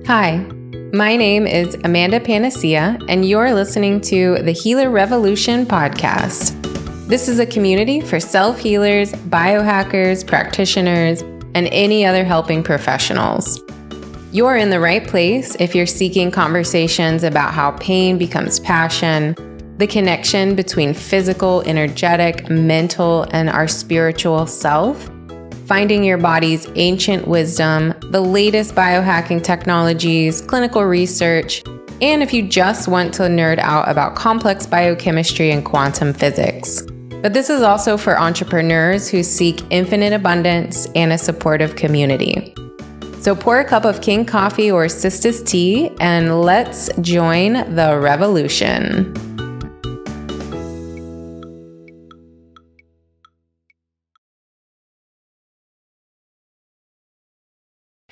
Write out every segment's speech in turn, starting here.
Hi, my name is Amanda Panacea, and you're listening to the Healer Revolution podcast. This is a community for self-healers, biohackers, practitioners, and any other helping professionals. You're in the right place if you're seeking conversations about how pain becomes passion, the connection between physical, energetic, mental, and our spiritual self, finding your body's ancient wisdom, the latest biohacking technologies, clinical research, and if you just want to nerd out about complex biochemistry and quantum physics. But this is also for entrepreneurs who seek infinite abundance and a supportive community. So pour a cup of King coffee or Cysteine tea and let's join the revolution.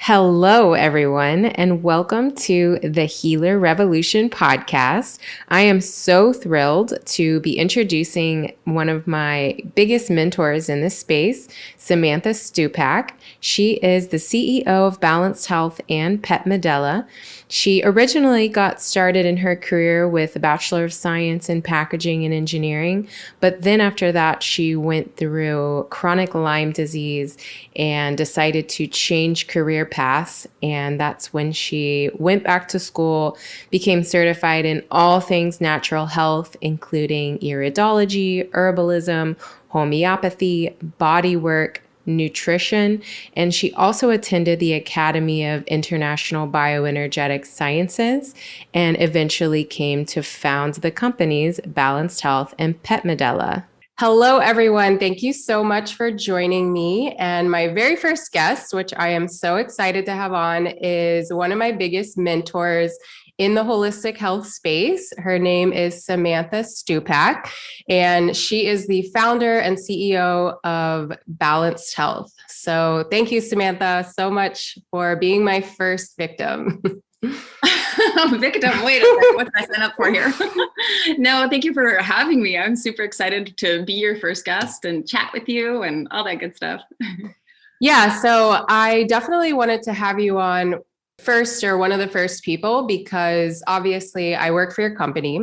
Hello, everyone, and welcome to the Healer Revolution podcast. I am so thrilled to be introducing one of my biggest mentors in this space, Samantha Stupak. She is the CEO of Balanced Health and Pet Medella. She originally got started in her career with a Bachelor of Science in Packaging and Engineering, but then after that, she went through chronic Lyme disease and decided to change career paths. And that's when she went back to school, became certified in all things natural health, including iridology, herbalism, homeopathy, body work, nutrition, and she also attended the Academy of International Bioenergetic Sciences and eventually came to found the companies Balanced Health and Pet Medella. Hello, everyone. Thank you so much for joining me. And my very first guest, which I am so excited to have on, is one of my biggest mentors in the holistic health space. Her name is Samantha Stupak, and she is the founder and CEO of Balanced Health. So thank you, Samantha, so much for being my first victim. Victim, wait a second, what did I sign up for here? No, thank you for having me. I'm super excited to be your first guest and chat with you and all that good stuff. Yeah, so I definitely wanted to have you on first, or one of the first people, because obviously I work for your company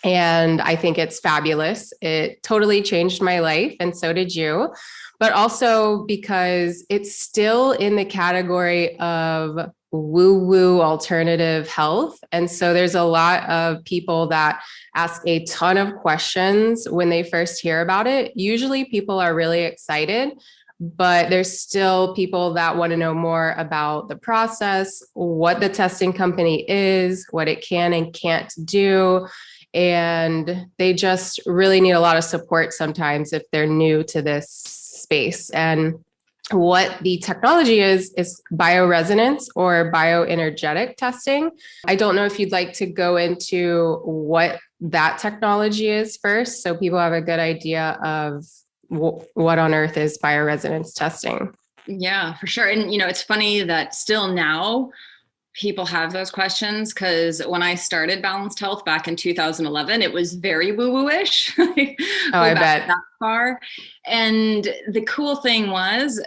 and I think it's fabulous. It totally changed my life, and so did you. But also because it's still in the category of woo-woo alternative health. And so there's a lot of people that ask a ton of questions when they first hear about it. Usually people are really excited, but there's still people that want to know more about the process, what the testing company is, what it can and can't do. And they just really need a lot of support sometimes if they're new to this space. And what the technology is bioresonance or bioenergetic testing. I don't know if you'd like to go into what that technology is first, so people have a good idea of what on earth is bioresonance testing. Yeah, for sure. And, it's funny that still now people have those questions, because when I started Balanced Health back in 2011, it was very woo-woo-ish. Oh, I bet. That far. And the cool thing was,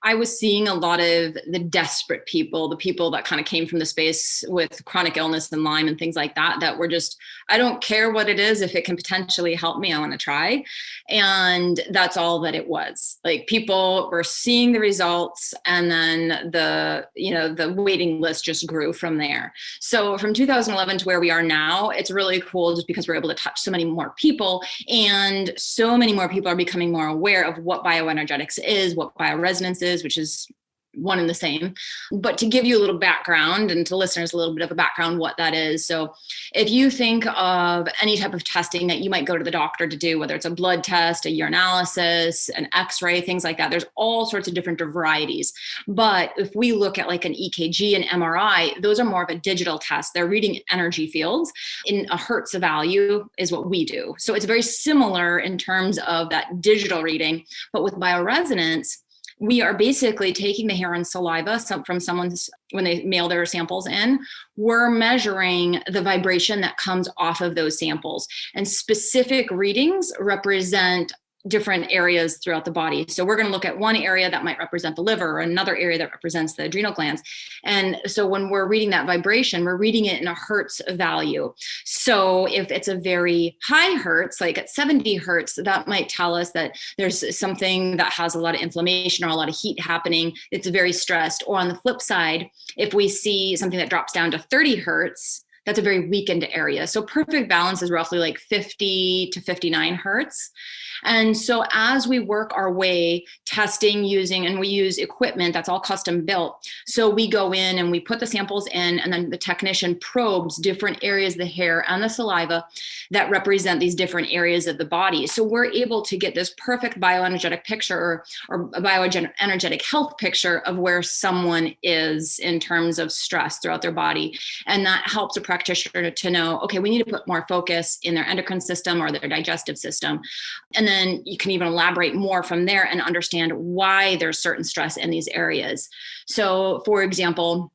I was seeing a lot of the desperate people, the people that kind of came from the space with chronic illness and Lyme and things like that, that were just, I don't care what it is. If it can potentially help me, I want to try. And that's all that it was. Like, people were seeing the results, and then the waiting list just grew from there. So from 2011 to where we are now, it's really cool just because we're able to touch so many more people, and so many more people are becoming more aware of what bioenergetics is, what bioresonance is, which is one and the same. But to give you a little background, and to listeners a little bit of a background what that is. So if you think of any type of testing that you might go to the doctor to do, whether it's a blood test, a urinalysis, an x-ray, things like that, there's all sorts of different varieties. But if we look at like an EKG and MRI, those are more of a digital test. They're reading energy fields in a hertz of value is what we do. So it's very similar in terms of that digital reading, but with bioresonance, we are basically taking the hair and saliva from someone's, when they mail their samples in, we're measuring the vibration that comes off of those samples. And specific readings represent different areas throughout the body. So we're going to look at one area that might represent the liver, or another area that represents the adrenal glands. And so when we're reading that vibration, we're reading it in a hertz value. So if it's a very high hertz, like at 70 hertz, that might tell us that there's something that has a lot of inflammation or a lot of heat happening. It's very stressed. Or on the flip side, if we see something that drops down to 30 hertz, that's a very weakened area. So perfect balance is roughly like 50 to 59 hertz. And so as we work our way testing and we use equipment that's all custom built. So we go in and we put the samples in, and then the technician probes different areas of the hair and the saliva that represent these different areas of the body. So we're able to get this perfect bioenergetic picture or a bioenergetic health picture of where someone is in terms of stress throughout their body. And that helps a practitioner to know, okay, we need to put more focus in their endocrine system or their digestive system. And then you can even elaborate more from there and understand why there's certain stress in these areas. So for example,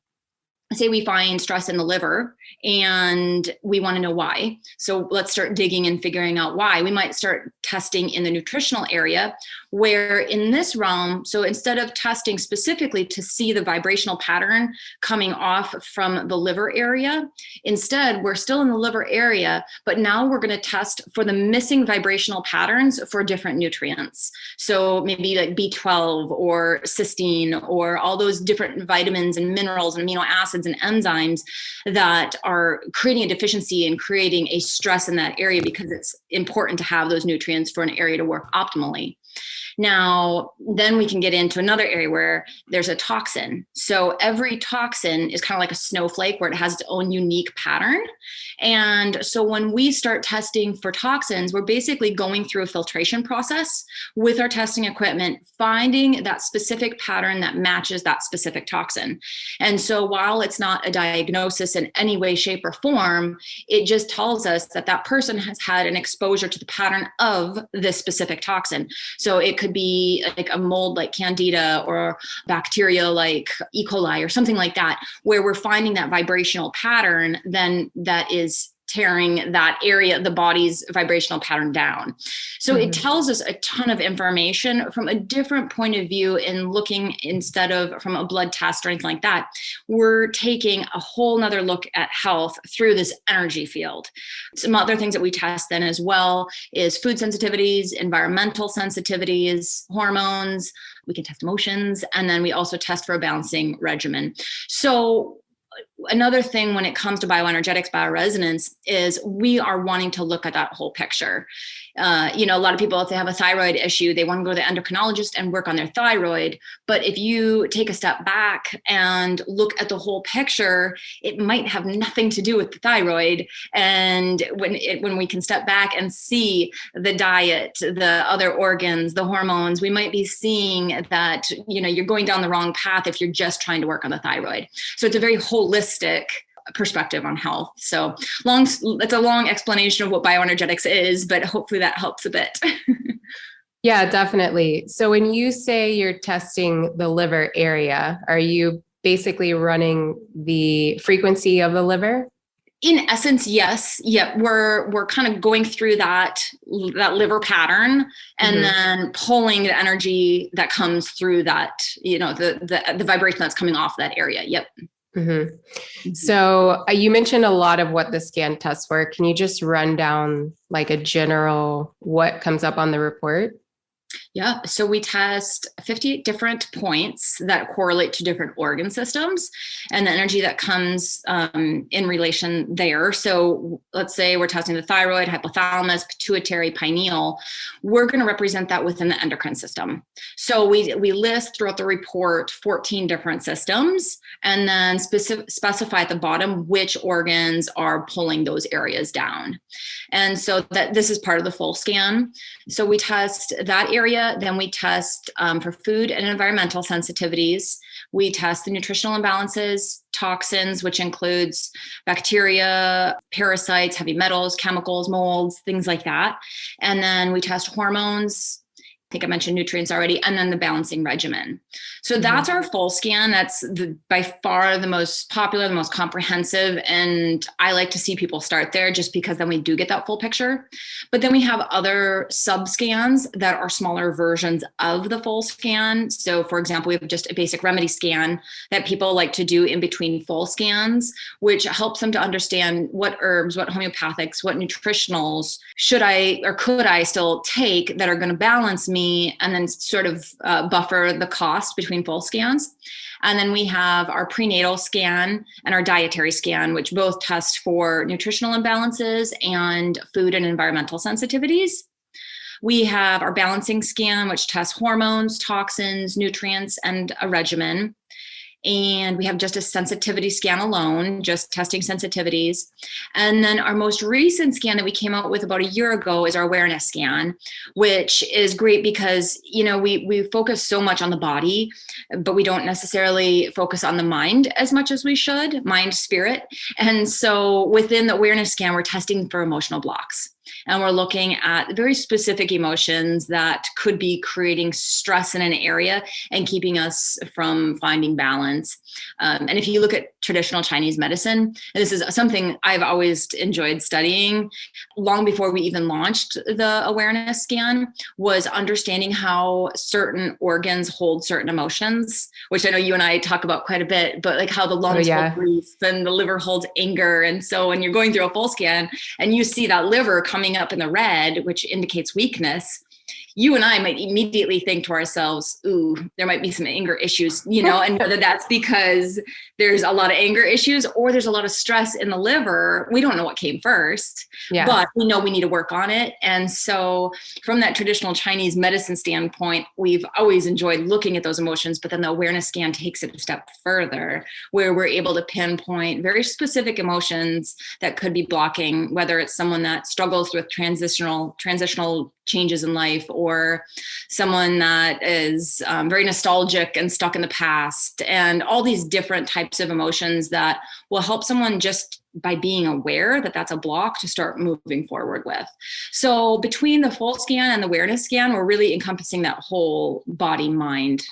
say we find stress in the liver and we want to know why. So let's start digging and figuring out why. We might start testing in the nutritional area, where in this realm, so instead of testing specifically to see the vibrational pattern coming off from the liver area, instead we're still in the liver area, but now we're going to test for the missing vibrational patterns for different nutrients. So maybe like B12 or cysteine or all those different vitamins and minerals and amino acids and enzymes that are creating a deficiency and creating a stress in that area, because it's important to have those nutrients for an area to work optimally. Now, then we can get into another area where there's a toxin. So every toxin is kind of like a snowflake where it has its own unique pattern. And so when we start testing for toxins, we're basically going through a filtration process with our testing equipment, finding that specific pattern that matches that specific toxin. And so while it's not a diagnosis in any way, shape, or form, it just tells us that that person has had an exposure to the pattern of this specific toxin. So it could be like a mold like Candida or bacteria like E. coli or something like that, where we're finding that vibrational pattern then that is tearing that area, the body's vibrational pattern down. So it tells us a ton of information from a different point of view in looking, instead of from a blood test or anything like that, we're taking a whole nother look at health through this energy field. Some other things that we test then as well is food sensitivities, environmental sensitivities, hormones. We can test emotions, and then we also test for a balancing regimen. So another thing when it comes to bioenergetics, bioresonance, is we are wanting to look at that whole picture. A lot of people, if they have a thyroid issue, they want to go to the endocrinologist and work on their thyroid. But if you take a step back and look at the whole picture, it might have nothing to do with the thyroid. And when we can step back and see the diet, the other organs, the hormones, we might be seeing that, you're going down the wrong path if you're just trying to work on the thyroid. So it's a very holistic perspective on health. So it's a long explanation of what bioenergetics is, but hopefully that helps a bit. Yeah, definitely. So when you say you're testing the liver area, are you basically running the frequency of the liver? In essence, yes. Yeah, we're kind of going through that liver pattern and then pulling the energy that comes through that, the vibration that's coming off that area. Yep. So you mentioned a lot of what the scan tests for. Can you just run down like a general what comes up on the report? Yeah. So we test 58 different points that correlate to different organ systems and the energy that comes in relation there. So let's say we're testing the thyroid, hypothalamus, pituitary, pineal. We're going to represent that within the endocrine system. So we list throughout the report 14 different systems and then specify at the bottom which organs are pulling those areas down. And so that this is part of the full scan. So we test that area. Then we test for food and environmental sensitivities. We test the nutritional imbalances, toxins, which includes bacteria, parasites, heavy metals, chemicals, molds, things like that. And then we test hormones, think I mentioned nutrients already, and then the balancing regimen. So that's our full scan. That's by far the most popular, the most comprehensive. And I like to see people start there just because then we do get that full picture. But then we have other sub scans that are smaller versions of the full scan. So for example, we have just a basic remedy scan that people like to do in between full scans, which helps them to understand what herbs, what homeopathics, what nutritionals should I or could I still take that are going to balance me, and then sort of buffer the cost between full scans. And then we have our prenatal scan and our dietary scan, which both test for nutritional imbalances and food and environmental sensitivities. We have our balancing scan, which tests hormones, toxins, nutrients, and a regimen. And we have just a sensitivity scan alone, just testing sensitivities. And then our most recent scan that we came out with about a year ago is our awareness scan, which is great because, we focus so much on the body, but we don't necessarily focus on the mind as much as we should, mind, spirit. And so within the awareness scan, we're testing for emotional blocks. And we're looking at very specific emotions that could be creating stress in an area and keeping us from finding balance. And if you look at traditional Chinese medicine, and this is something I've always enjoyed studying long before we even launched the awareness scan, was understanding how certain organs hold certain emotions, which I know you and I talk about quite a bit, but like how the lungs hold grief and the liver holds anger. And so when you're going through a full scan and you see that liver coming up in the red, which indicates weakness, you and I might immediately think to ourselves, ooh, there might be some anger issues, and whether that's because there's a lot of anger issues or there's a lot of stress in the liver. We don't know what came first, but we know we need to work on it. And so from that traditional Chinese medicine standpoint, we've always enjoyed looking at those emotions, but then the awareness scan takes it a step further, where we're able to pinpoint very specific emotions that could be blocking, whether it's someone that struggles with transitional changes in life, or someone that is very nostalgic and stuck in the past, and all these different types of emotions that will help someone just by being aware that that's a block to start moving forward with. So between the full scan and the awareness scan, we're really encompassing that whole body mind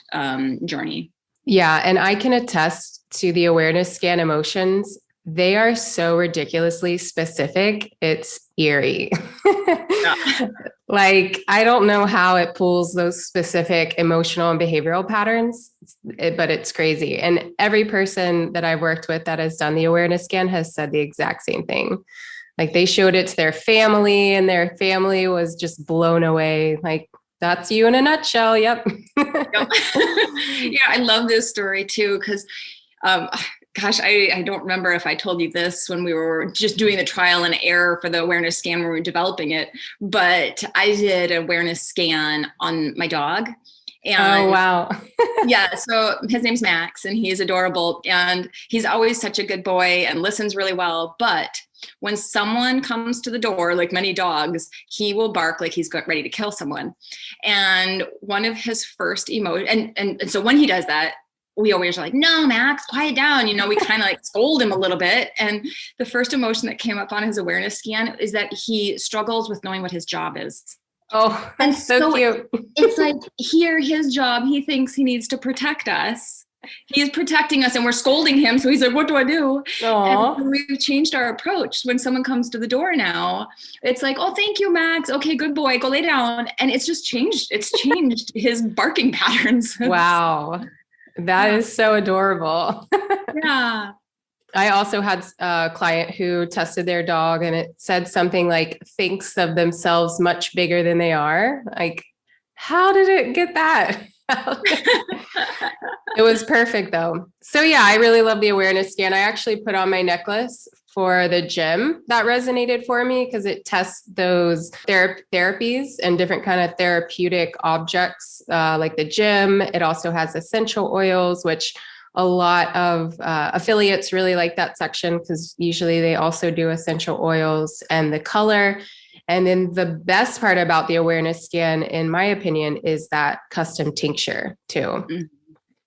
journey. Yeah. And I can attest to the awareness scan emotions. They are so ridiculously specific. It's eerie. Like, I don't know how it pulls those specific emotional and behavioral patterns, but it's crazy. And every person that I've worked with that has done the awareness scan has said the exact same thing. Like, they showed it to their family and their family was just blown away. Like, that's you in a nutshell. Yep. Yeah, I love this story too, because gosh, I don't remember if I told you this when we were just doing the trial and error for the awareness scan when we were developing it, but I did an awareness scan on my dog. And oh, wow. Yeah. So his name's Max and he's adorable and he's always such a good boy and listens really well. But when someone comes to the door, like many dogs, he will bark like he's ready to kill someone. And one of his first emotions, and so when he does that, we always are like, no, Max, quiet down. We kind of like scold him a little bit. And the first emotion that came up on his awareness scan is that he struggles with knowing what his job is. Oh, and so cute. It's like, his job, he thinks he needs to protect us. He's protecting us and we're scolding him. So he's like, what do I do? Aww. And we've changed our approach. When someone comes to the door now, it's like, oh, thank you, Max. Okay, good boy. Go lay down. And it's just changed. It's changed his barking patterns. Wow. That is so adorable. Yeah. I also had a client who tested their dog and it said something like, thinks of themselves much bigger than they are. Like, how did it get that? It was perfect though. So yeah, I really love the awareness scan. I actually put on my necklace for the gym. That resonated for me because it tests those therapies and different kind of therapeutic objects like the gym. It also has essential oils, which a lot of affiliates really like that section because usually they also do essential oils and the color. And then the best part about the awareness scan, in my opinion, is that custom tincture too.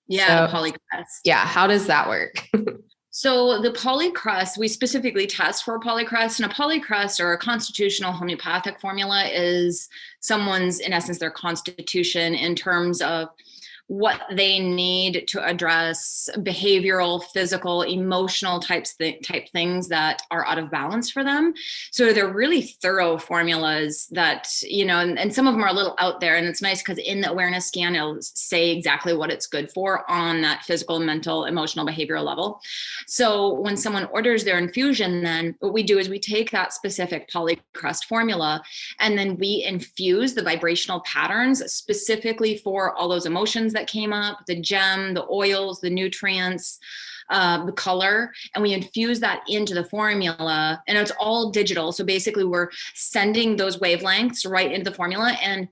Yeah, so, the polycrest. Yeah. How does that work? So the polycrust, we specifically test for a polycrust, and a polycrust or a constitutional homeopathic formula is someone's, in essence, their constitution in terms of what they need to address behavioral, physical, emotional type things that are out of balance for them. So they're really thorough formulas that, and some of them are a little out there, and it's nice because in the awareness scan, it'll say exactly what it's good for on that physical, mental, emotional, behavioral level. So when someone orders their infusion, then what we do is we take that specific polycrust formula and then we infuse the vibrational patterns specifically for all those emotions that came up, the gem, the oils, the nutrients, the color, and we infuse that into the formula, and it's all digital. So basically we're sending those wavelengths right into the formula, and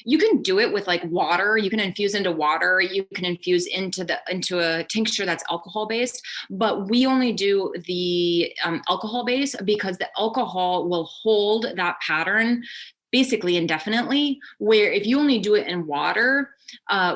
you can do it with like water. You can infuse into water. You can infuse into a tincture that's alcohol based, but we only do the alcohol base because the alcohol will hold that pattern basically indefinitely, where if you only do it in water,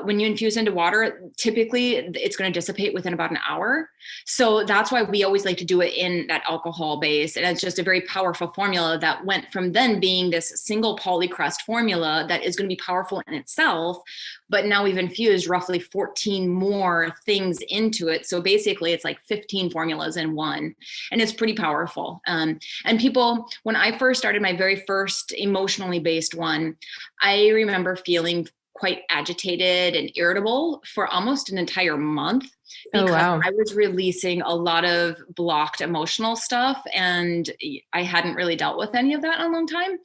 when you infuse into water, typically it's going to dissipate within about an hour. So that's why we always like to do it in that alcohol base. And it's just a very powerful formula that went from then being this single polycrust formula that is going to be powerful in itself. But now we've infused roughly 14 more things into it. So basically it's like 15 formulas in one, and it's pretty powerful. And people, when I first started my very first emotionally based one, I remember feeling quite agitated and irritable for almost an entire month because I was releasing a lot of blocked emotional stuff, and I hadn't really dealt with any of that in a long time.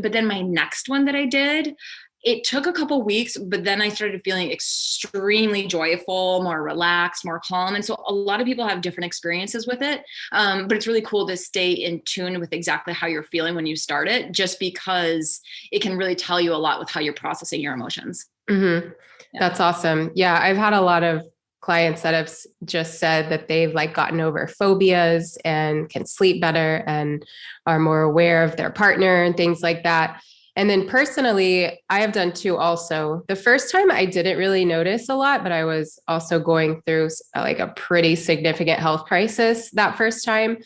But then my next one that I did, it took a couple weeks, but then I started feeling extremely joyful, more relaxed, more calm. And so a lot of people have different experiences with it. But it's really cool to stay in tune with exactly how you're feeling when you start it, just because it can really tell you a lot with how you're processing your emotions. Mm-hmm. Yeah. That's awesome. Yeah. I've had a lot of clients that have just said that they've like gotten over phobias and can sleep better and are more aware of their partner and things like that. And then personally, I have done two also. The first time I didn't really notice a lot, but I was also going through like a pretty significant health crisis that first time.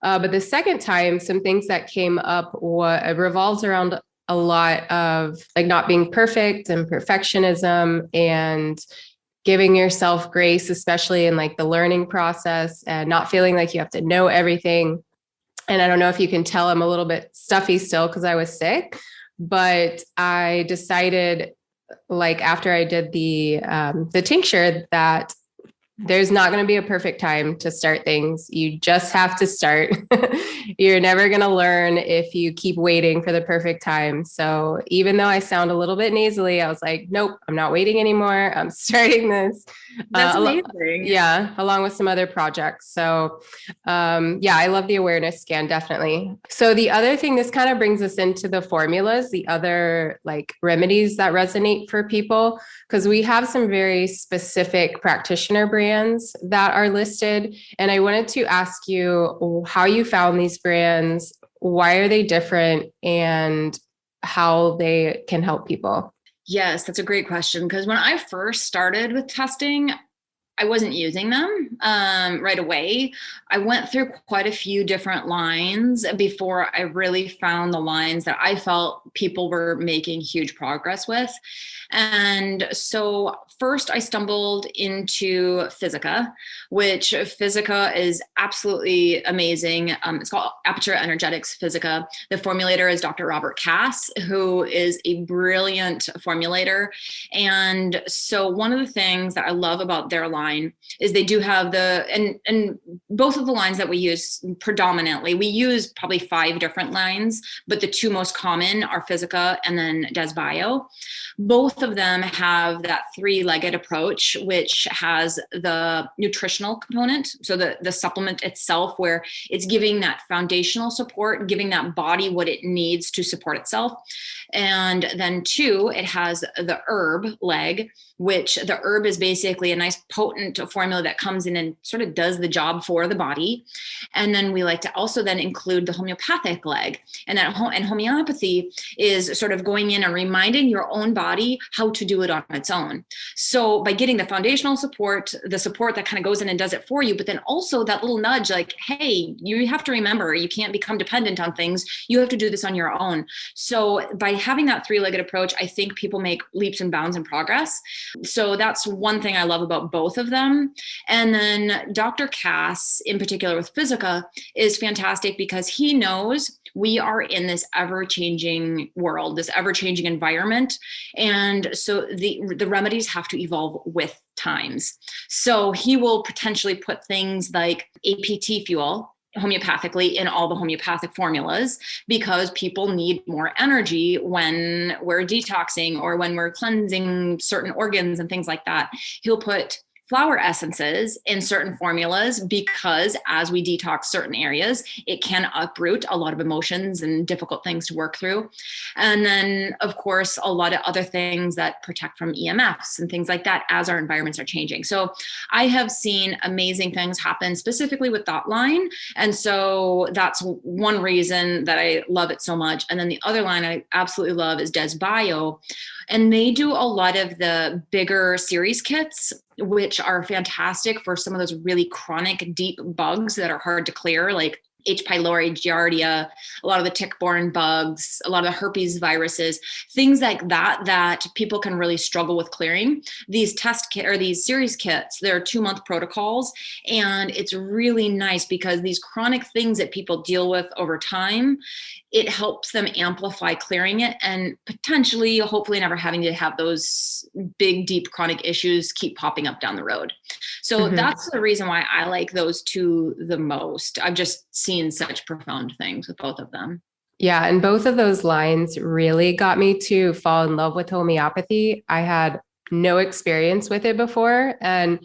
But the second time, some things that came up revolved around a lot of like not being perfect and perfectionism and giving yourself grace, especially in like the learning process, and not feeling like you have to know everything. And I don't know if you can tell, I'm a little bit stuffy still because I was sick. But I decided, like after I did the tincture, that there's not going to be a perfect time to start things. You just have to start. You're never going to learn if you keep waiting for the perfect time. So even though I sound a little bit nasally, I was like, nope, I'm not waiting anymore. I'm starting this. That's amazing. Yeah, along with some other projects. So yeah, I love the awareness scan, definitely. So the other thing, this kind of brings us into the formulas, the other like remedies that resonate for people, because we have some very specific practitioner brands that are listed. And I wanted to ask you how you found these brands, why are they different, and how they can help people. Yes, that's a great question. Because when I first started with testing, I wasn't using them right away. I went through quite a few different lines before I really found the lines that I felt people were making huge progress with. And so first I stumbled into Physica, which Physica is absolutely amazing. It's called Aperture Energetics Physica. The formulator is Dr. Robert Cass, who is a brilliant formulator. And so one of the things that I love about their line is they do have and both of the lines that we use predominantly, we use probably 5 different lines, but the 2 most common are Physica and then Des Bio. Both of them have that 3-legged approach, which has the nutritional component. So the supplement itself, where it's giving that foundational support, giving that body what it needs to support itself. And then 2, it has the herb leg, which the herb is basically a nice potent formula that comes in and sort of does the job for the body. And then we like to also then include the homeopathic leg. And and homeopathy is sort of going in and reminding your own body how to do it on its own. So by getting the foundational support, the support that kind of goes in and does it for you, but then also that little nudge like, hey, you have to remember, you can't become dependent on things. You have to do this on your own. So by having that three-legged approach, I think people make leaps and bounds in progress. So that's one thing I love about both of them. And then Dr. Cass, in particular with Physica, is fantastic because he knows we are in this ever-changing world, this ever-changing environment. And so the remedies have to evolve with times. So he will potentially put things like APT fuel homeopathically in all the homeopathic formulas because people need more energy when we're detoxing or when we're cleansing certain organs and things like that. He'll put flower essences in certain formulas because as we detox certain areas, it can uproot a lot of emotions and difficult things to work through. And then, of course, a lot of other things that protect from EMFs and things like that as our environments are changing. So I have seen amazing things happen specifically with that line. And so that's one reason that I love it so much. And then the other line I absolutely love is Des Bio. And they do a lot of the bigger series kits, which are fantastic for some of those really chronic, deep bugs that are hard to clear, like H. pylori, Giardia, a lot of the tick-borne bugs, a lot of the herpes viruses, things like that, that people can really struggle with clearing. These test kit or these series kits, they're 2-month protocols. And it's really nice because these chronic things that people deal with over time, it helps them amplify clearing it and potentially, hopefully never having to have those big, deep chronic issues keep popping up down the road. So that's the reason why I like those two the most. I've just seen such profound things with both of them. Yeah. And both of those lines really got me to fall in love with homeopathy. I had no experience with it before. And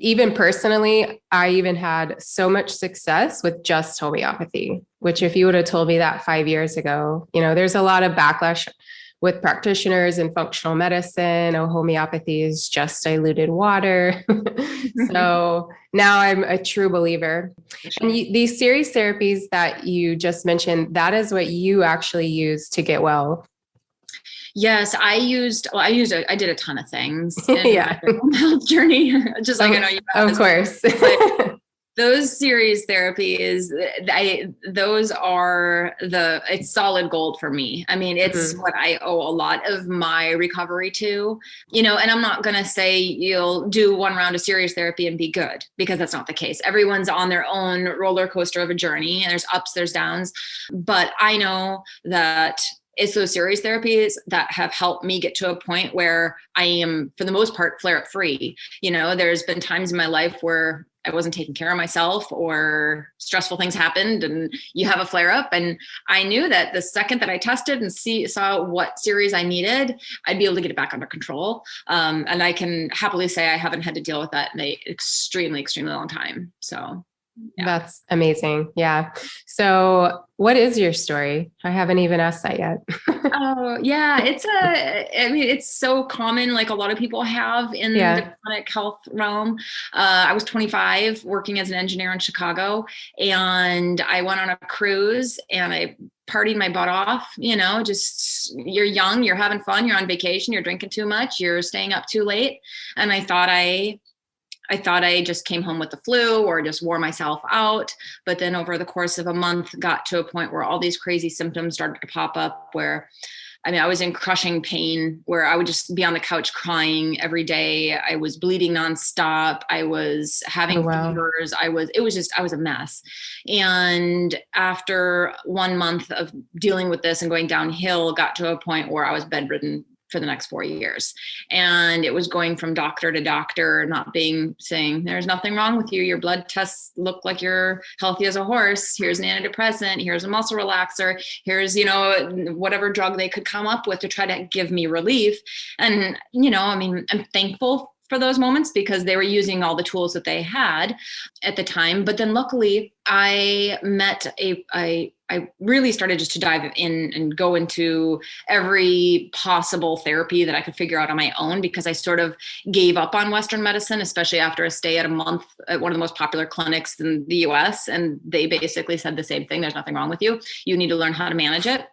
even personally, I even had so much success with just homeopathy, which if you would have told me that 5 years ago, there's a lot of backlash with practitioners in functional medicine. Oh, homeopathy is just diluted water. So now I'm a true believer. And these series therapies that you just mentioned, that is what you actually use to get well. Yes, I did a ton of things in Yeah. my health journey, just like I know you have. Of course. Those series therapies, it's solid gold for me. I mean, it's what I owe a lot of my recovery to, and I'm not going to say you'll do one round of series therapy and be good, because that's not the case. Everyone's on their own roller coaster of a journey, and there's ups, there's downs. But I know that it's those series therapies that have helped me get to a point where I am, for the most part, flare-up free. There's been times in my life where I wasn't taking care of myself or stressful things happened and you have a flare-up. And I knew that the second that I tested and saw what series I needed, I'd be able to get it back under control. And I can happily say I haven't had to deal with that in an extremely, extremely long time. So yeah. That's amazing. Yeah. So what is your story? I haven't even asked that yet. Oh, yeah. It's so common, like a lot of people have in the chronic health realm. I was 25 working as an engineer in Chicago, and I went on a cruise and I partied my butt off, just you're young, you're having fun, you're on vacation, you're drinking too much, you're staying up too late. And I thought I just came home with the flu or just wore myself out. But then over the course of a month, got to a point where all these crazy symptoms started to pop up where, I was in crushing pain, where I would just be on the couch crying every day. I was bleeding nonstop. I was having fevers. I was a mess. And after 1 month of dealing with this and going downhill, got to a point where I was bedridden for the next 4 years. And it was going from doctor to doctor, saying, there's nothing wrong with you. Your blood tests look like you're healthy as a horse. Here's an antidepressant. Here's a muscle relaxer. Here's, whatever drug they could come up with to try to give me relief. And, I'm thankful for those moments because they were using all the tools that they had at the time. But then luckily I met I really started just to dive in and go into every possible therapy that I could figure out on my own, because I sort of gave up on Western medicine, especially after a stay at a month at one of the most popular clinics in the US. And they basically said the same thing. There's nothing wrong with you. You need to learn how to manage it.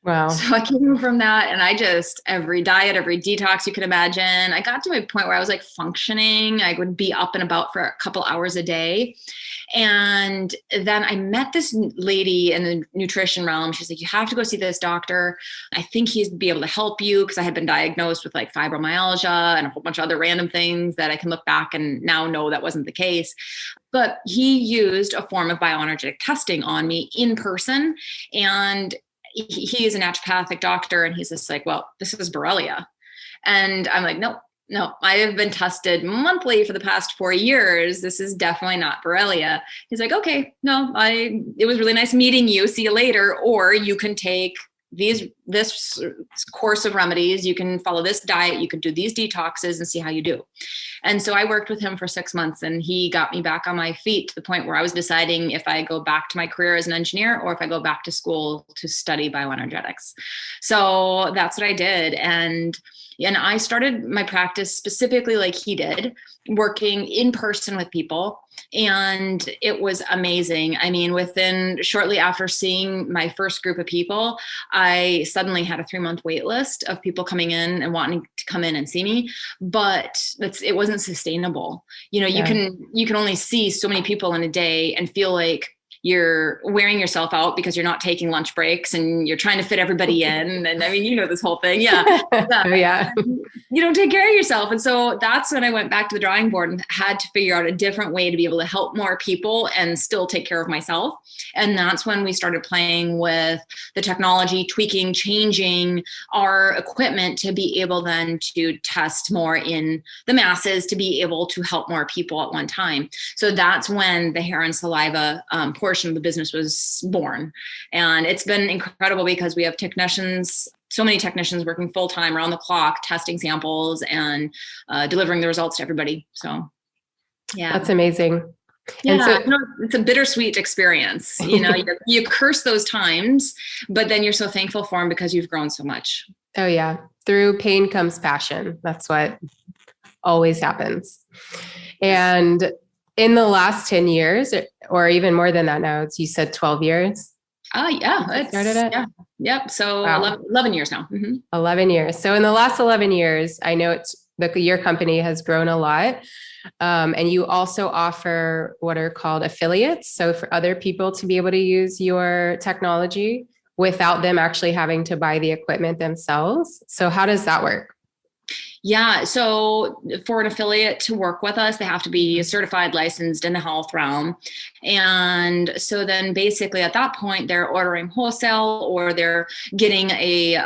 Wow. So I came from that, and I just, every diet, every detox you can imagine, I got to a point where I was like functioning. I would be up and about for a couple hours a day. And then I met this lady in the nutrition realm. She's like, you have to go see this doctor. I think he'd be able to help you, because I had been diagnosed with like fibromyalgia and a whole bunch of other random things that I can look back and now know that wasn't the case. But he used a form of bioenergetic testing on me in person. And he is a naturopathic doctor, and he's just like, well, this is Borrelia. And I'm like, no, I have been tested monthly for the past 4 years. This is definitely not Borrelia. He's like, okay, no, it was really nice meeting you. See you later. Or you can take this course of remedies. You can follow this diet. You can do these detoxes and see how you do. And so I worked with him for 6 months, and he got me back on my feet to the point where I was deciding if I go back to my career as an engineer or if I go back to school to study bioenergetics. So that's what I did. And I started my practice specifically like he did, working in person with people. And it was amazing. I mean, shortly after seeing my first group of people, I suddenly had a 3-month wait list of people coming in and wanting to come in and see me, but it wasn't sustainable. Yeah. You can only see so many people in a day and feel like you're wearing yourself out because you're not taking lunch breaks and you're trying to fit everybody in. And I mean, this whole thing. Yeah. Oh, yeah. You don't take care of yourself. And so that's when I went back to the drawing board and had to figure out a different way to be able to help more people and still take care of myself. And that's when we started playing with the technology, tweaking, changing our equipment to be able then to test more in the masses, to be able to help more people at one time. So that's when the hair and saliva portion of the business was born. And it's been incredible because we have so many technicians working full time around the clock, testing samples and delivering the results to everybody. So, yeah. That's amazing. Yeah, and so, it's a bittersweet experience. You curse those times, but then you're so thankful for them because you've grown so much. Oh yeah. Through pain comes passion. That's what always happens. And in the last 10 years, or even more than that now, you said 12 years. Oh yeah. Started it? Yeah. Yep. So wow. 11 years now. Mm-hmm. 11 years. So in the last 11 years, I know your company has grown a lot. And you also offer what are called affiliates. So for other people to be able to use your technology without them actually having to buy the equipment themselves. So how does that work? Yeah. So for an affiliate to work with us, they have to be certified, licensed in the health realm. And so then basically at that point, they're ordering wholesale, or they're getting a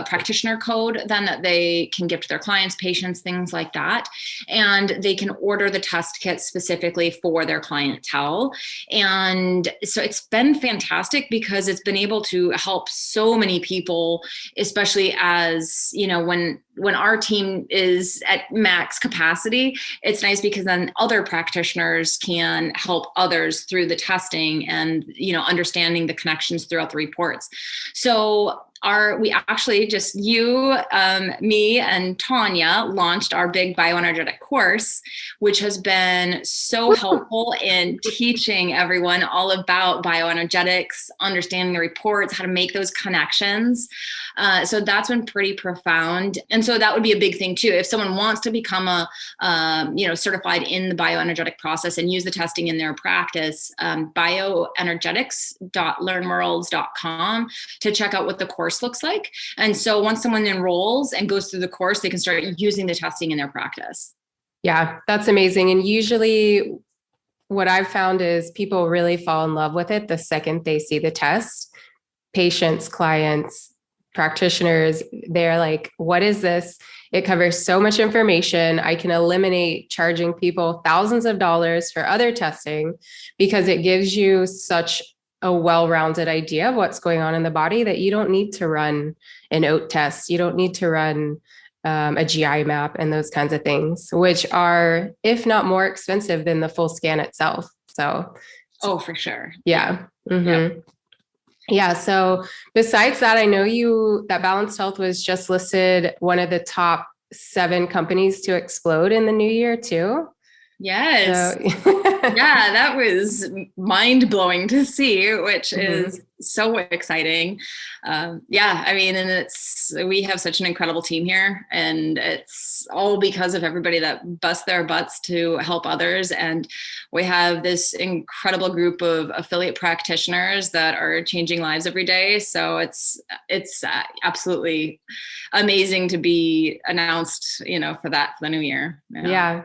practitioner code then that they can give to their clients, patients, things like that. And they can order the test kits specifically for their clientele. And so it's been fantastic because it's been able to help so many people, especially as, when our team is at max capacity, it's nice because then other practitioners can help others through the testing and, understanding the connections throughout the reports. So we actually just me and Tanya launched our big Bioenergetic course, which has been so helpful in teaching everyone all about bioenergetics, understanding the reports, how to make those connections. So that's been pretty profound. And so that would be a big thing too. If someone wants to become certified in the bioenergetic process and use the testing in their practice, bioenergetics.learnworlds.com to check out what the course looks like. And so once someone enrolls and goes through the course, they can start using the testing in their practice. Yeah, that's amazing. And usually what I've found is people really fall in love with it the second they see the test. Patients, clients, practitioners, they're like, what is this? It covers so much information. I can eliminate charging people thousands of dollars for other testing because it gives you such a well-rounded idea of what's going on in the body that you don't need to run an oat test. You don't need to run a GI map, and those kinds of things, which are, if not more expensive than the full scan itself. So, oh, for sure. yeah. Yeah. Yeah. So besides that, I know that Balanced Health was just listed one of the top 7 companies to explode in the new year too. Yes. So, Yeah, that was mind blowing to see, which Mhm. is so exciting. Yeah, I mean, and we have such an incredible team here, and it's all because of everybody that busts their butts to help others. And we have this incredible group of affiliate practitioners that are changing lives every day. So it's absolutely amazing to be announced, for the new year. Yeah,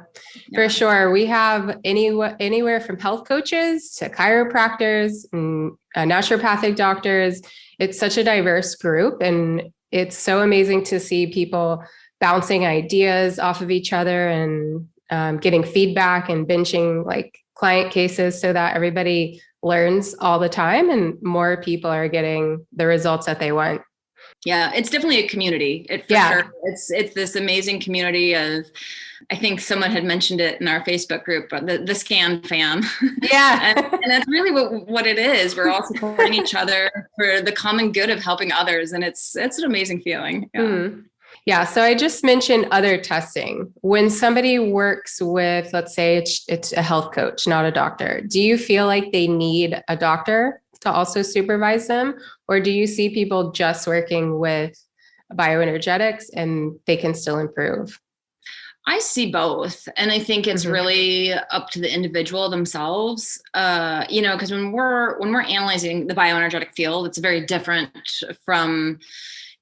for sure. We have anywhere from health coaches to chiropractors and naturopathic doctors. It's such a diverse group, and it's so amazing to see people bouncing ideas off of each other and getting feedback and benching like client cases so that everybody learns all the time and more people are getting the results that they want. Yeah, it's definitely a community. For sure. It's this amazing community of, I think someone had mentioned it in our Facebook group, but the Scan fam. Yeah. and that's really what it is. We're all supporting each other for the common good of helping others. And it's an amazing feeling. Yeah. Mm. Yeah. So I just mentioned other testing. When somebody works with, let's say it's a health coach, not a doctor, do you feel like they need a doctor to also supervise them? Or do you see people just working with bioenergetics and they can still improve? I see both. And I think it's really up to the individual themselves. Because when we're analyzing the bioenergetic field, it's very different from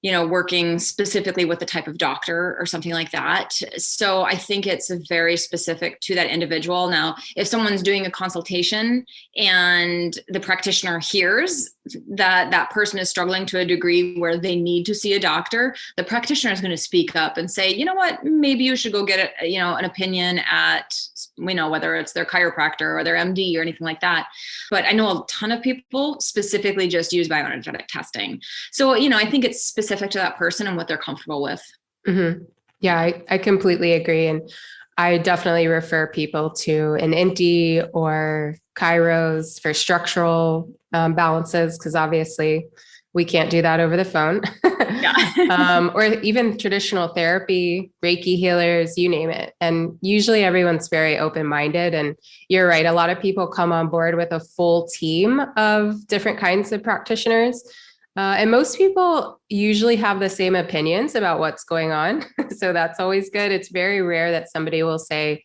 working specifically with the type of doctor or something like that. So I think it's very specific to that individual. Now, if someone's doing a consultation and the practitioner hears that that person is struggling to a degree where they need to see a doctor, the practitioner is going to speak up and say, you know what, maybe you should go get an opinion at, whether it's their chiropractor or their MD or anything like that. But I know a ton of people specifically just use bioenergetic testing. So, I think it's specific to that person and what they're comfortable with. Mm-hmm. Yeah, I completely agree. And I definitely refer people to an INTI or Kairos for structural balances, because obviously we can't do that over the phone. Yeah. Or even traditional therapy, Reiki healers, you name it. And usually everyone's very open-minded. And you're right, a lot of people come on board with a full team of different kinds of practitioners. And most people usually have the same opinions about what's going on. So that's always good. It's very rare that somebody will say,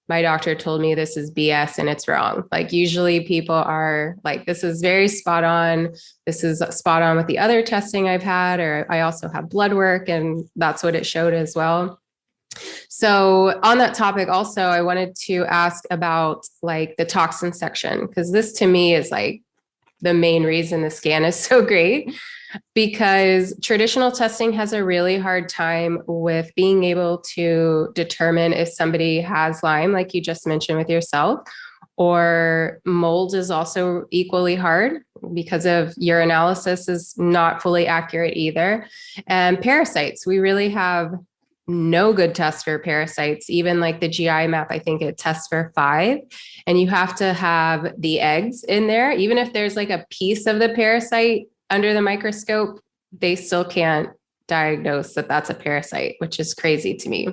my doctor told me this is BS and it's wrong. Like usually people are like, this is very spot on. This is spot on with the other testing I've had, or I also have blood work and that's what it showed as well. So on that topic also, I wanted to ask about like the toxin section, because this to me is like the main reason the scan is so great, because traditional testing has a really hard time with being able to determine if somebody has Lyme, like you just mentioned with yourself, or mold is also equally hard because of urinalysis is not fully accurate either. And parasites, we really have no good test for parasites. Even like the GI map, I think it tests for 5, and you have to have the eggs in there. Even if there's like a piece of the parasite under the microscope, they still can't diagnose that that's a parasite, which is crazy to me.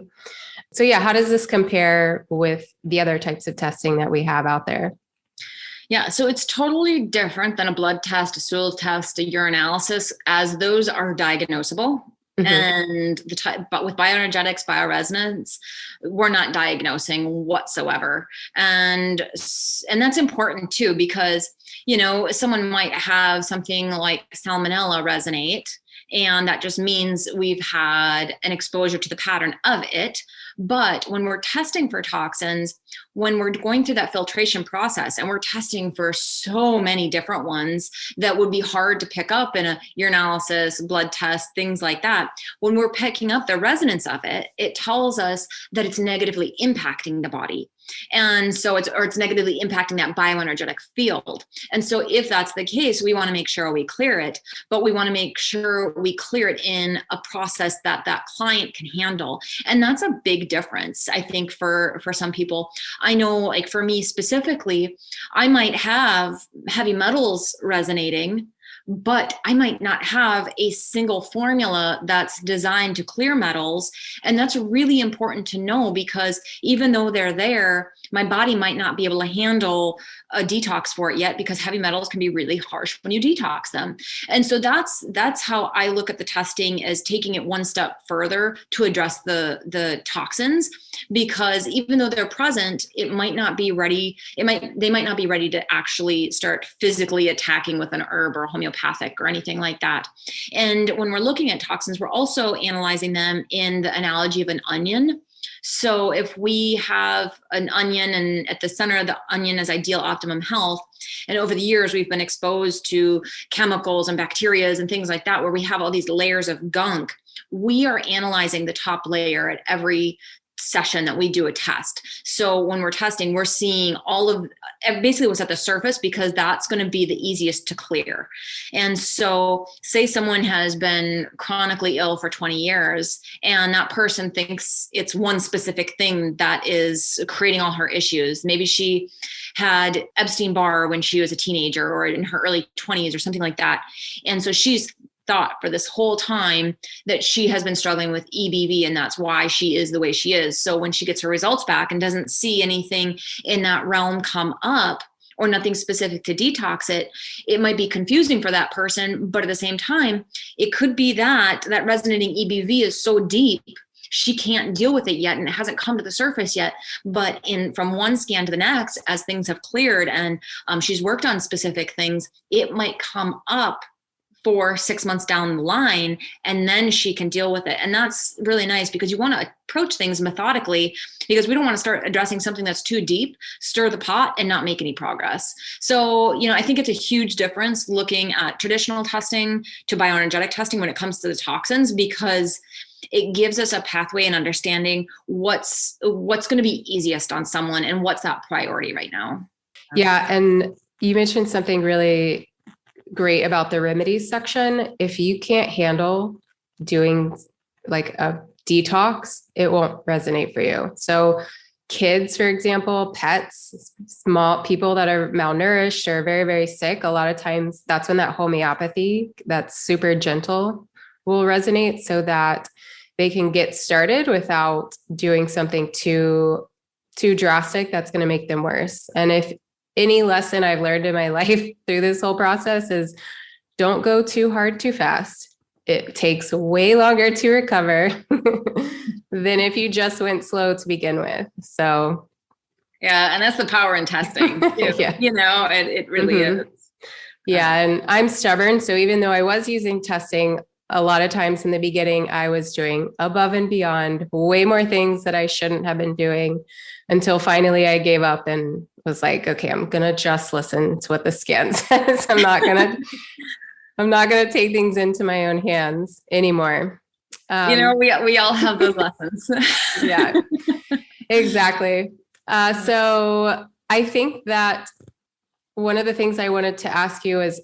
So yeah, how does this compare with the other types of testing that we have out there? Yeah, so it's totally different than a blood test, a stool test, a urinalysis, as those are diagnosable. And but with bioenergetics, bioresonance, we're not diagnosing whatsoever. And that's important too, because, someone might have something like salmonella resonate, and that just means we've had an exposure to the pattern of it. But when we're testing for toxins, when we're going through that filtration process and we're testing for so many different ones that would be hard to pick up in a urinalysis, blood test, things like that, when we're picking up the resonance of it, it tells us that it's negatively impacting the body. And so it's negatively impacting that bioenergetic field. And so if that's the case, we want to make sure we clear it, but we want to make sure we clear it in a process that that client can handle. And that's a big difference, I think, for some people. I know, like for me specifically, I might have heavy metals resonating, but I might not have a single formula that's designed to clear metals. And that's really important to know, because even though they're there, my body might not be able to handle a detox for it yet, because heavy metals can be really harsh when you detox them. And so that's how I look at the testing, as taking it one step further to address the toxins, because even though they're present, it might not be ready. They might not be ready to actually start physically attacking with an herb or homeopathic or anything like that. And when we're looking at toxins, we're also analyzing them in the analogy of an onion. So if we have an onion, and at the center of the onion is ideal optimum health, and over the years we've been exposed to chemicals and bacteria and things like that, where we have all these layers of gunk, we are analyzing the top layer at every session that we do a test. So when we're testing, we're seeing all of basically what's at the surface, because that's going to be the easiest to clear. And so say someone has been chronically ill for 20 years, and that person thinks it's one specific thing that is creating all her issues. Maybe she had Epstein-Barr when she was a teenager, or in her early 20s or something like that. And so she's thought for this whole time that she has been struggling with EBV, and that's why she is the way she is. So when she gets her results back and doesn't see anything in that realm come up, or nothing specific to detox it, it might be confusing for that person. But at the same time, it could be that resonating EBV is so deep, she can't deal with it yet, and it hasn't come to the surface yet. But from one scan to the next, as things have cleared and she's worked on specific things, it might come up for 6 months down the line, and then she can deal with it. And that's really nice, because you want to approach things methodically, because we don't want to start addressing something that's too deep, stir the pot, and not make any progress. So, I think it's a huge difference looking at traditional testing to bioenergetic testing when it comes to the toxins, because it gives us a pathway and understanding what's going to be easiest on someone and what's that priority right now. Yeah. And you mentioned something really great about the remedies section. If you can't handle doing like a detox, it won't resonate for you. So kids, for example, pets, small people that are malnourished or very, very sick, a lot of times that's when that homeopathy that's super gentle will resonate, so that they can get started without doing something too drastic that's going to make them worse. And if any lesson I've learned in my life through this whole process is, don't go too hard, too fast. It takes way longer to recover than if you just went slow to begin with. So, yeah. And that's the power in testing. Yeah. It really is. Yeah. And I'm stubborn. So even though I was using testing, a lot of times in the beginning, I was doing above and beyond, way more things that I shouldn't have been doing, until finally I gave up and was like, okay, I'm going to just listen to what the scan says. I'm not going to take things into my own hands anymore. We all have those lessons. Yeah, exactly. So I think that one of the things I wanted to ask you is,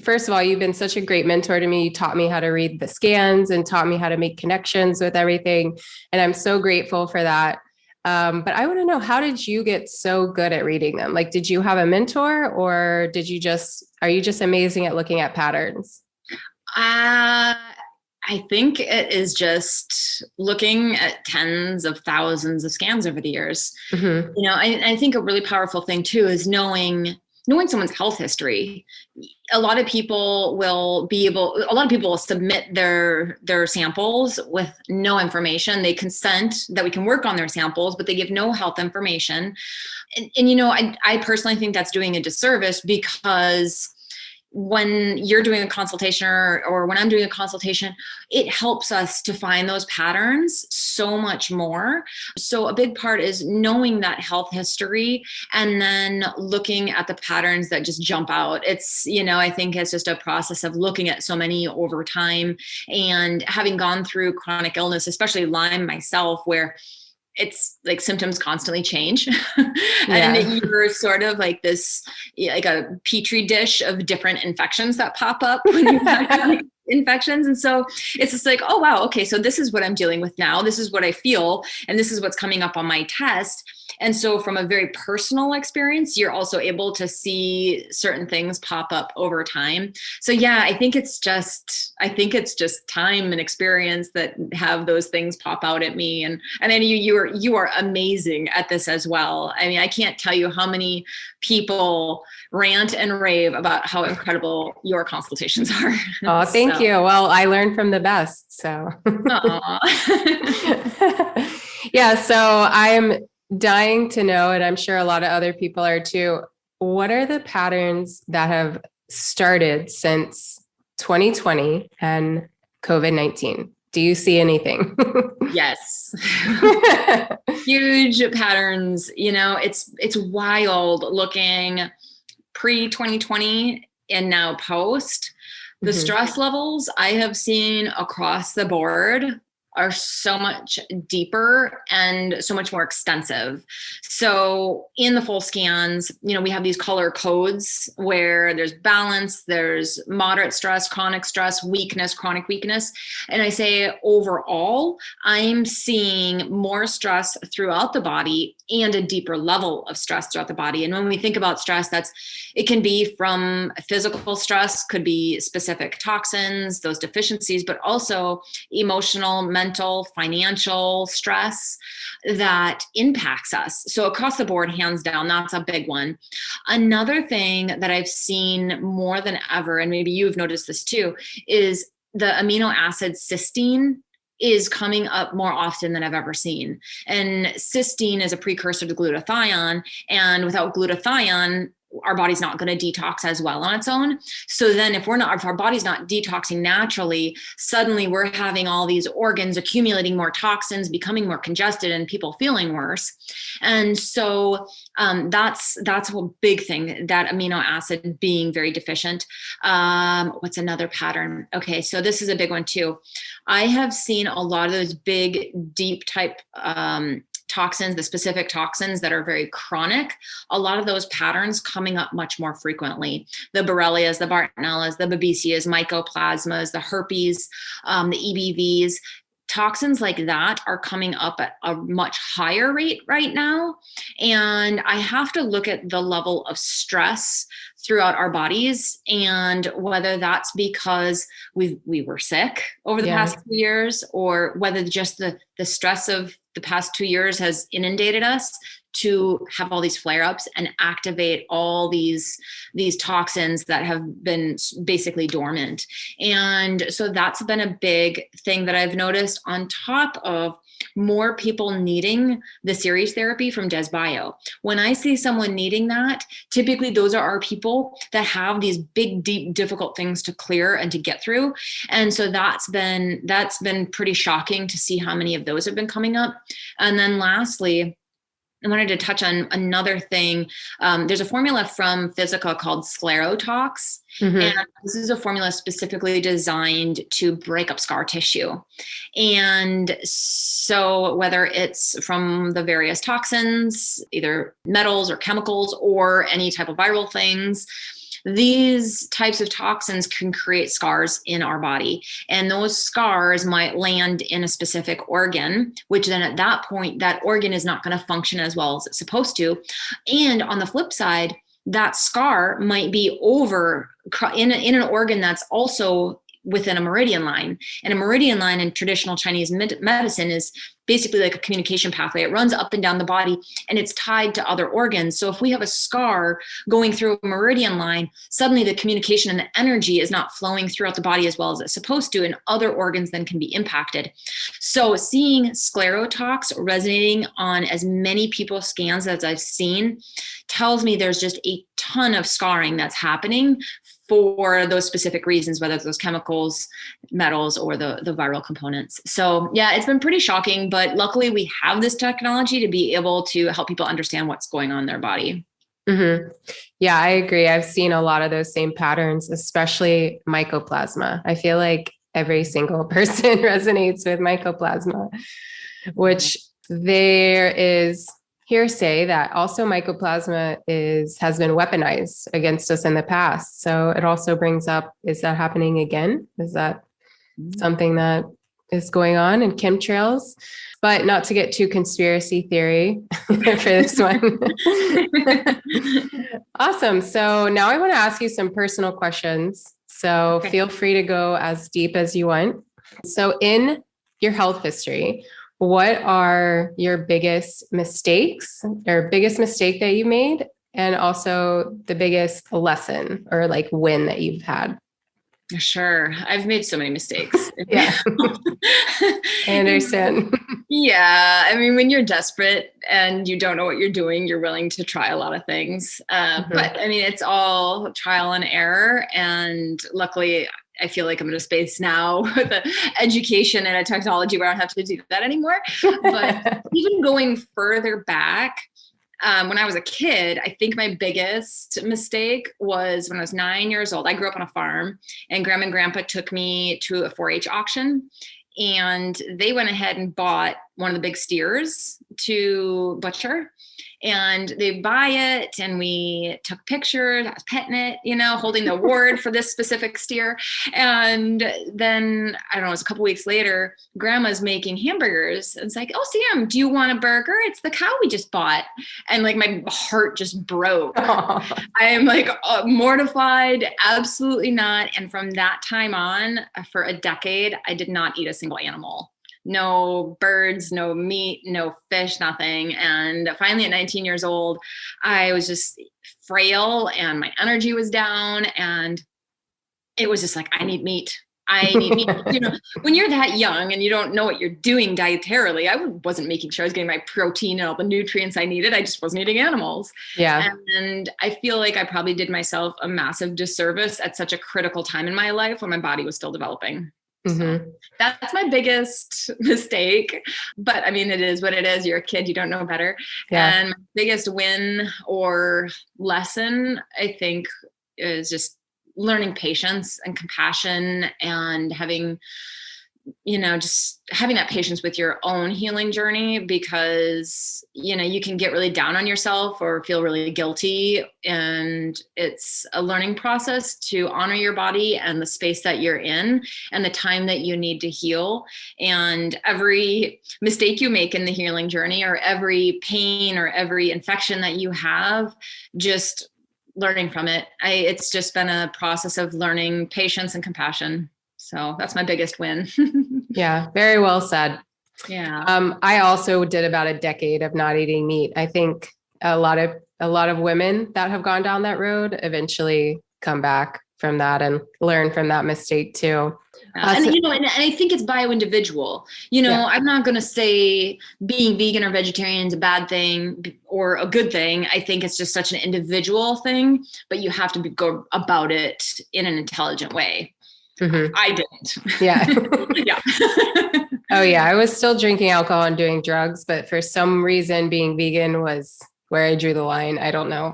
first of all, you've been such a great mentor to me. You taught me how to read the scans and taught me how to make connections with everything. And I'm so grateful for that. But I want to know, how did you get so good at reading them? Like, did you have a mentor, or are you just amazing at looking at patterns? I think it is just looking at tens of thousands of scans over the years. Mm-hmm. I think a really powerful thing too is knowing someone's health history. A lot of people will submit their samples with no information. They consent that we can work on their samples, but they give no health information. And I personally think that's doing a disservice, because when you're doing a consultation or when I'm doing a consultation, it helps us to find those patterns so much more. So a big part is knowing that health history and then looking at the patterns that just jump out. It's, I think it's just a process of looking at so many over time, and having gone through chronic illness, especially Lyme myself, where it's like symptoms constantly change. Yeah. And you're sort of like this, like a petri dish of different infections that pop up when you have chronic infections. And so it's just like, oh, wow, okay, so this is what I'm dealing with now. This is what I feel. And this is what's coming up on my test. And so from a very personal experience, you're also able to see certain things pop up over time. So yeah, I think it's just time and experience that have those things pop out at me. And then you are amazing at this as well. I mean, I can't tell you how many people rant and rave about how incredible your consultations are. Oh, thank you. Well, I learned from the best. So yeah, so I'm dying to know, and I'm sure a lot of other people are too, what are the patterns that have started since 2020 and COVID-19? Do you see anything? Yes. Huge patterns. You know, it's wild looking pre-2020 and now post. The stress levels I have seen across the board are so much deeper and so much more extensive. So in the full scans, you know, we have these color codes where there's balance, there's moderate stress, chronic stress, weakness, chronic weakness. And I say overall, I'm seeing more stress throughout the body and a deeper level of stress throughout the body. And when we think about stress, it can be from physical stress, could be specific toxins, those deficiencies, but also emotional, mental, financial stress that impacts us. So across the board, hands down, that's a big one. Another thing that I've seen more than ever, and maybe you've noticed this too, is the amino acid cysteine is coming up more often than I've ever seen. And cysteine is a precursor to glutathione. And without glutathione, our body's not going to detox as well on its own. So then if our body's not detoxing naturally, suddenly we're having all these organs accumulating more toxins, becoming more congested, and people feeling worse. And so that's a big thing, that amino acid being very deficient. What's another pattern? Okay, so this is a big one too. I have seen a lot of those big, deep type toxins, the specific toxins that are very chronic, a lot of those patterns coming up much more frequently. The Borrelias, the Bartonellas, the Babesias, mycoplasmas, the herpes, the EBVs, toxins like that are coming up at a much higher rate right now. And I have to look at the level of stress throughout our bodies, and whether that's because we were sick over the past 2 years, or whether just the stress of the past 2 years has inundated us to have all these flare-ups and activate all these toxins that have been basically dormant. And so that's been a big thing that I've noticed, on top of more people needing the series therapy from DesBio. When I see someone needing that, typically those are our people that have these big, deep, difficult things to clear and to get through. And so that's been pretty shocking to see how many of those have been coming up. And then lastly, I wanted to touch on another thing. There's a formula from Physica called Sclerotalks. And this is a formula specifically designed to break up scar tissue. And so whether it's from the various toxins, either metals or chemicals or any type of viral things, these types of toxins can create scars in our body. And those scars might land in a specific organ, which then at that point, that organ is not going to function as well as it's supposed to. And on the flip side, that scar might be over in an organ that's also within a meridian line. And a meridian line in traditional Chinese medicine is basically like a communication pathway. It runs up and down the body and it's tied to other organs. So if we have a scar going through a meridian line, suddenly the communication and the energy is not flowing throughout the body as well as it's supposed to, and other organs then can be impacted. So seeing Sclerotalks resonating on as many people's scans as I've seen tells me there's just a ton of scarring that's happening for those specific reasons, whether it's those chemicals, metals, or the viral components. So yeah, it's been pretty shocking, but luckily we have this technology to be able to help people understand what's going on in their body. Yeah, I agree. I've seen a lot of those same patterns, especially mycoplasma. I feel like every single person resonates with mycoplasma, which there is hearsay that also mycoplasma has been weaponized against us in the past. So it also brings up, is that happening again? Is that something that is going on in chemtrails? But not to get too conspiracy theory for this one. Awesome. So now I want to ask you some personal questions. So feel free to go as deep as you want. So in your health history, what are your biggest mistakes or biggest mistake that you made? And also the biggest lesson or like win that you've had? Sure. I've made so many mistakes. Yeah. I understand. Yeah. I mean, when you're desperate and you don't know what you're doing, you're willing to try a lot of things. But I mean, it's all trial and error. And luckily, I feel like I'm in a space now with education and a technology where I don't have to do that anymore. But even going further back, when I was a kid, I think my biggest mistake was when I was 9 years old. I grew up on a farm, and Grandma and Grandpa took me to a 4-H auction, and they went ahead and bought one of the big steers to butcher, and they buy it, and we took pictures. I was petting it, holding the award for this specific steer. And then, I don't know, it was a couple weeks later, Grandma's making hamburgers. And it's like, oh, Sam, do you want a burger? It's the cow we just bought. And like, my heart just broke. I am like mortified. Absolutely not. And from that time on, for a decade, I did not eat a single animal. No birds, no meat, no fish, nothing. And finally at 19 years old, I was just frail and my energy was down. And it was just like, I need meat. I need meat. When you're that young and you don't know what you're doing dietarily, I wasn't making sure I was getting my protein and all the nutrients I needed. I just wasn't eating animals. Yeah. And I feel like I probably did myself a massive disservice at such a critical time in my life when my body was still developing. So that's my biggest mistake, but I mean, it is what it is. You're a kid, you don't know better. Yeah. And my biggest win or lesson, I think, is just learning patience and compassion and having, just having that patience with your own healing journey, because, you can get really down on yourself or feel really guilty. And it's a learning process to honor your body and the space that you're in and the time that you need to heal. And every mistake you make in the healing journey, or every pain or every infection that you have, just learning from it. It's just been a process of learning patience and compassion. So that's my biggest win. Yeah, very well said. Yeah. I also did about a decade of not eating meat. I think a lot of women that have gone down that road eventually come back from that and learn from that mistake too. And I think it's bio-individual. I'm not going to say being vegan or vegetarian is a bad thing or a good thing. I think it's just such an individual thing, but you have to go about it in an intelligent way. I didn't. Yeah. Yeah. Oh yeah. I was still drinking alcohol and doing drugs, but for some reason being vegan was where I drew the line. I don't know.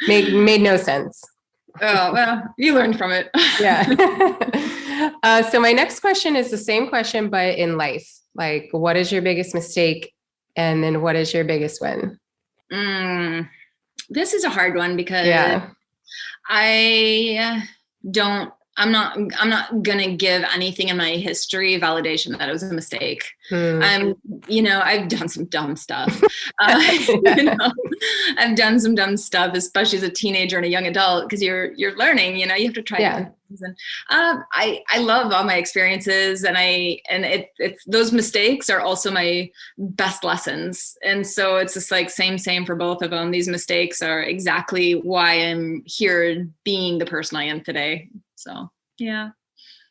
Made no sense. Oh, well, you learned from it. Yeah. So my next question is the same question, but in life. Like, what is your biggest mistake? And then what is your biggest win? This is a hard one because I'm not going to give anything in my history validation that it was a mistake. I've done some dumb stuff. I've done some dumb stuff, especially as a teenager and a young adult, because you're learning, you have to try things. And I love all my experiences, and it's those mistakes are also my best lessons. And so it's just like same for both of them. These mistakes are exactly why I'm here being the person I am today. So, yeah.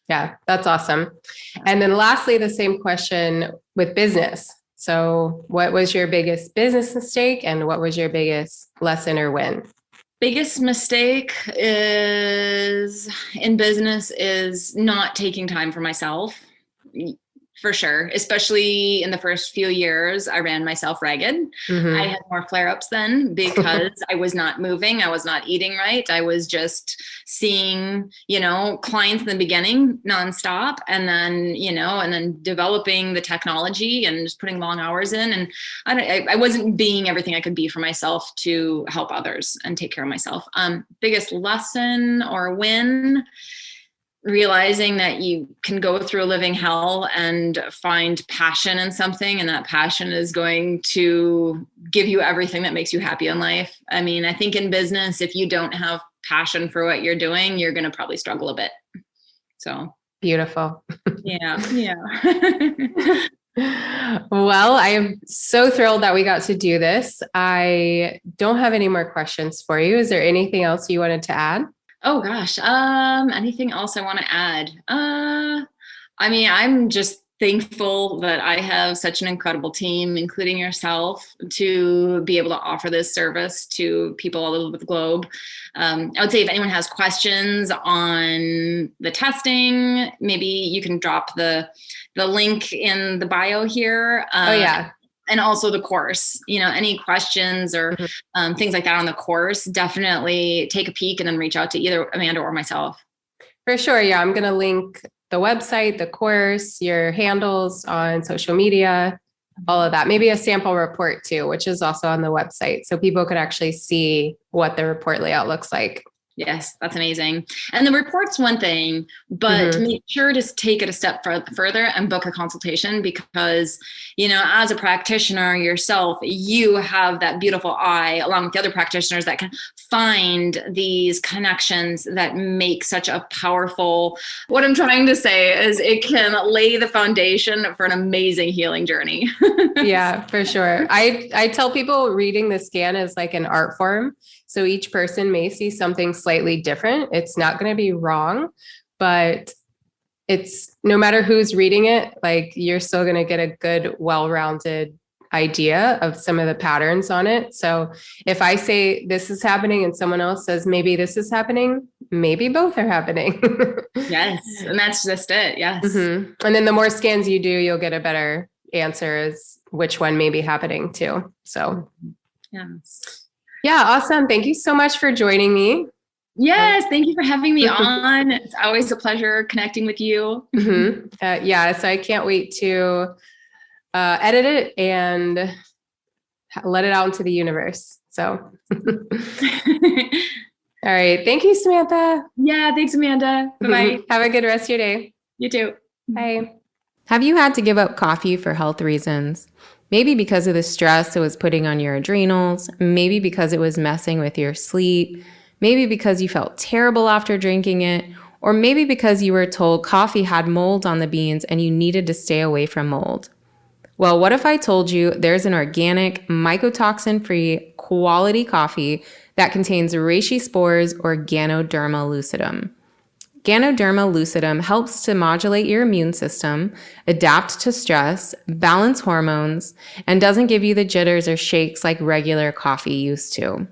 Yeah, that's awesome. And then lastly, the same question with business. So what was your biggest business mistake and what was your biggest lesson or win? Biggest mistake in business is not taking time for myself. For sure. Especially in the first few years, I ran myself ragged. I had more flare-ups then because I was not moving. I was not eating right. I was just seeing, clients in the beginning nonstop, and then developing the technology and just putting long hours in. And I wasn't being everything I could be for myself to help others and take care of myself. Biggest lesson or win, realizing that you can go through a living hell and find passion in something, and that passion is going to give you everything that makes you happy in life. I mean, I think in business, if you don't have passion for what you're doing, you're going to probably struggle a bit. So beautiful. Yeah. Well, I am so thrilled that we got to do this. I don't have any more questions for you. Is there anything else you wanted to add? Oh gosh. Anything else I want to add? I'm just thankful that I have such an incredible team, including yourself, to be able to offer this service to people all over the globe. I would say if anyone has questions on the testing, maybe you can drop the link in the bio here. Oh yeah. And also the course, any questions or things like that on the course, definitely take a peek and then reach out to either Amanda or myself. For sure. Yeah. I'm going to link the website, the course, your handles on social media, all of that. Maybe a sample report too, which is also on the website. So people could actually see what the report layout looks like. Yes, that's amazing. And the report's one thing, but make sure to take it a step further and book a consultation, because, as a practitioner yourself, you have that beautiful eye along with the other practitioners that can find these connections that make such a powerful, what I'm trying to say is it can lay the foundation for an amazing healing journey. Yeah, for sure. I tell people reading the scan is like an art form. So each person may see something slightly different. It's not going to be wrong, but it's no matter who's reading it, like you're still going to get a good, well-rounded idea of some of the patterns on it. So if I say this is happening and someone else says maybe this is happening, maybe both are happening. Yes. And that's just it. Yes. And then the more scans you do, you'll get a better answer as which one may be happening too. So yes. Yeah, awesome. Thank you so much for joining me. Yes, thank you for having me on. It's always a pleasure connecting with you. Yeah, so I can't wait to edit it and let it out into the universe. So, all right. Thank you, Samantha. Yeah, thanks, Amanda. Bye-bye. Have a good rest of your day. You too. Bye. Have you had to give up coffee for health reasons? Maybe because of the stress it was putting on your adrenals, maybe because it was messing with your sleep, maybe because you felt terrible after drinking it, or maybe because you were told coffee had mold on the beans and you needed to stay away from mold. Well, what if I told you there's an organic, mycotoxin-free, quality coffee that contains reishi spores or Ganoderma lucidum? Ganoderma lucidum helps to modulate your immune system, adapt to stress, balance hormones, and doesn't give you the jitters or shakes like regular coffee used to.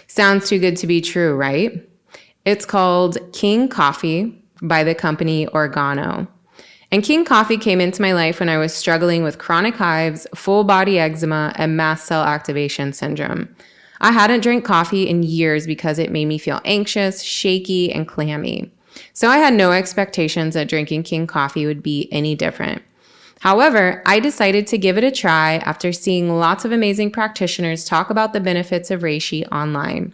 Sounds too good to be true, right? It's called King Coffee by the company Organo. And King Coffee came into my life when I was struggling with chronic hives, full body eczema, and mast cell activation syndrome. I hadn't drank coffee in years because it made me feel anxious, shaky, and clammy. So I had no expectations that drinking King Coffee would be any different. However, I decided to give it a try after seeing lots of amazing practitioners talk about the benefits of reishi online.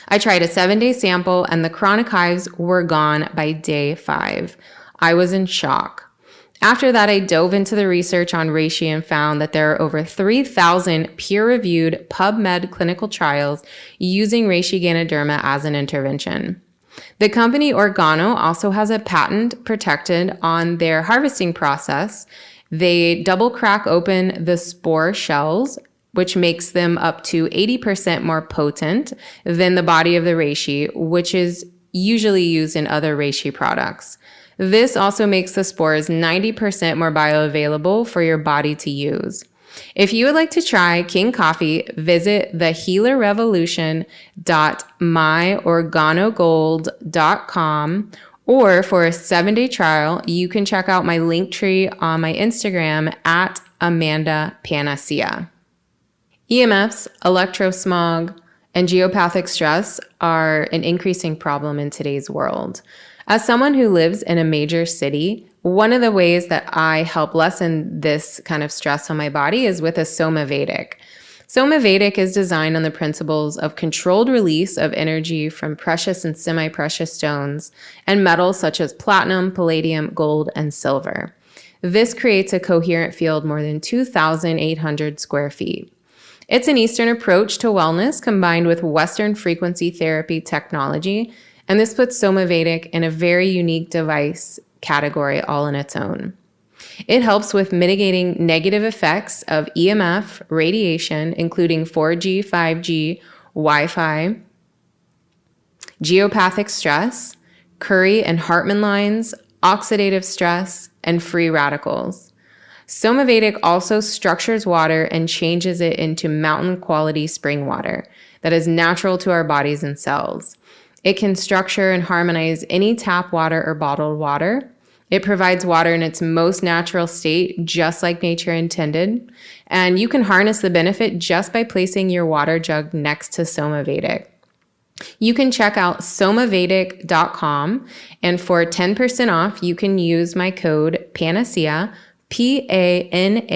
I tried a 7-day sample and the chronic hives were gone by day 5. I was in shock. After that, I dove into the research on reishi and found that there are over 3,000 peer-reviewed PubMed clinical trials using reishi Ganoderma as an intervention. The company Organo also has a patent protected on their harvesting process. They double crack open the spore shells, which makes them up to 80% more potent than the body of the reishi, which is usually used in other reishi products. This also makes the spores 90% more bioavailable for your body to use. If you would like to try King Coffee, visit thehealerrevolution.myorganogold.com Or for a 7-day trial, you can check out my link tree on my Instagram at Amanda Panacea. EMFs, electrosmog, and geopathic stress are an increasing problem in today's world. As someone who lives in a major city, one of the ways that I help lessen this kind of stress on my body is with a Somavedic. Somavedic is designed on the principles of controlled release of energy from precious and semi-precious stones and metals such as platinum, palladium, gold, and silver. This creates a coherent field more than 2,800 square feet. It's an Eastern approach to wellness combined with Western frequency therapy technology, and this puts Somavedic in a very unique device category all on its own. It helps with mitigating negative effects of EMF, radiation, including 4G, 5G, Wi-Fi, geopathic stress, Curry and Hartman lines, oxidative stress, and free radicals. Somavedic also structures water and changes it into mountain quality spring water that is natural to our bodies and cells. It can structure and harmonize any tap water or bottled water. It provides water in its most natural state, just like nature intended. And you can harness the benefit just by placing your water jug next to Somavedic. You can check out somavedic.com, and for 10% off, you can use my code PANACEA, PANACEA.